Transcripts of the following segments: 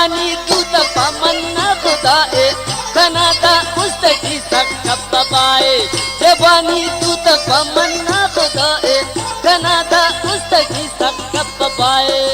जबानी तू तमन्ना खुदा ए कनादा मुस्तकी सकब बाए जबानी तू तमन्ना खुदा ए कनादा मुस्तकी सकब बाए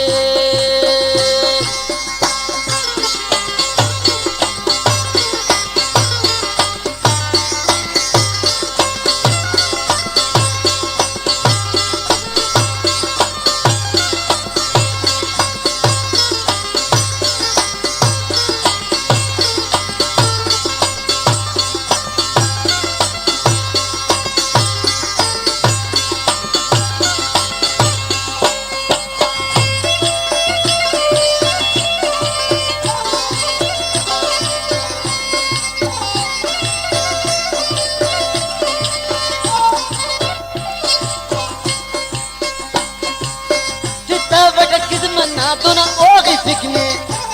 तो ना ओगी फिकने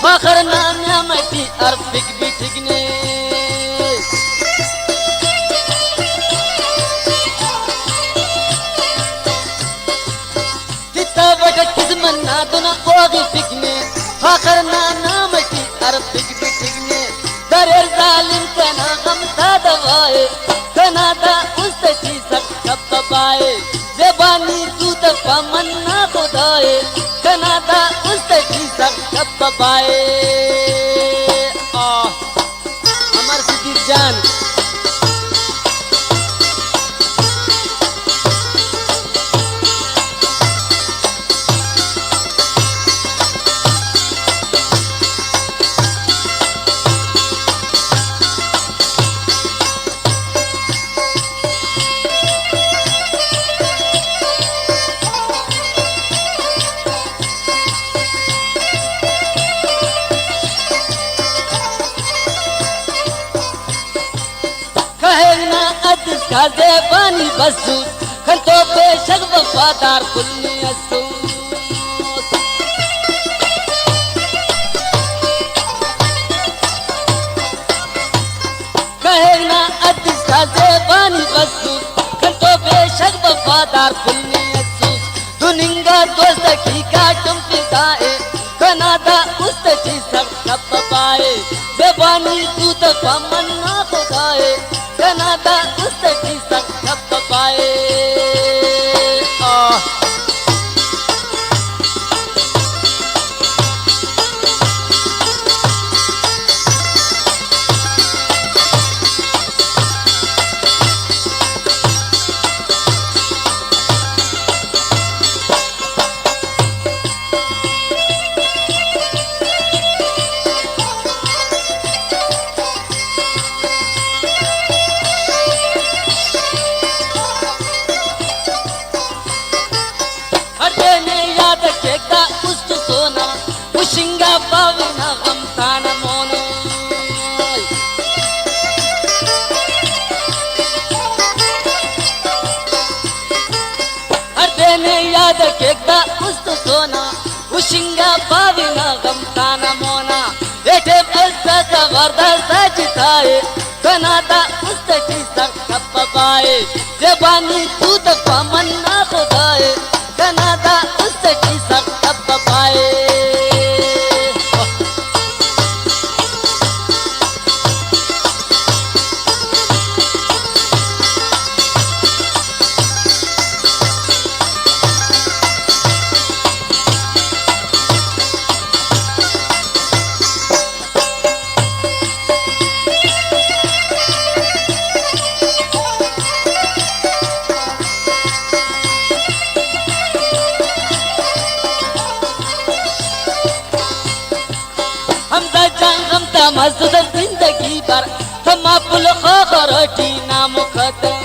फखर नाम मटी अरफिक भी ठिकने किता बट किस्मत ना तो ना ओगी फिकने फखर नाम मटी अरफिक भी ठिकने दरेर जालिम कना हम ता दवाए कनादा मुस्तकी सकब बाए जबानी तू तमन्ना खुदाए कनादा मुस्तकी सकब बाए अमर सिद्दीक जान काजे पानी बसू खंतो बेशक वफादार कुल्ली असू कहे ना अतिश काजे पानी बसू खंतो बेशक वफादार कुल्ली असू दुनिंगा दोस्त की काटुम पिताए कनादा मुस्तकी सकब बाए जबानी तू तमन्ना खुदाए कनादा मुस्तकी सकब बाए उशिंगा पावना गम ताना मोनो हर देने याद केकदा उस्त सोना उशिंगा पावना गम ताना मोना एठे पैसा का वर्दा सजताए कनादा मुस्तकी सकब बाए जबानी तू तमन्ना खुदाए कनादा मुस्तकी सकब बाए मस्द जिंदगी पर हम पुल खरोटी नाम खतम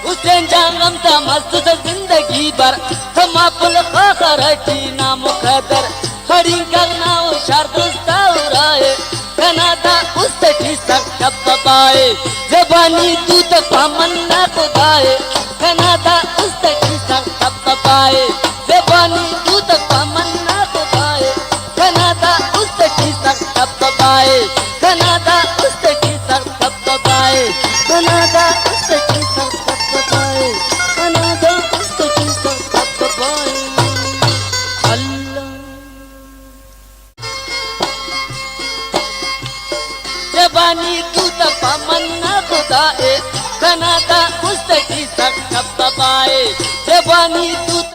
हुसैन जागम ता मस्द जिंदगी पर हम पुल खरोटी नाम खतर खड़ी करना शर्त उराए कनादा मुस्तकी सकब बाए जबानी तू तमन्ना खुदाए कनादा मुस्तकी सकब बाए जबानी तू तमन्ना खुदाए कनादा मुस्तकी सकब बाए कनादा मुस्तकी सकब बाए कनादा मुस्तकी सकब बाए कनादा बानी तू तमन्ना खुदा ए कनादा उस्तकी सख्त बाबाए जबानी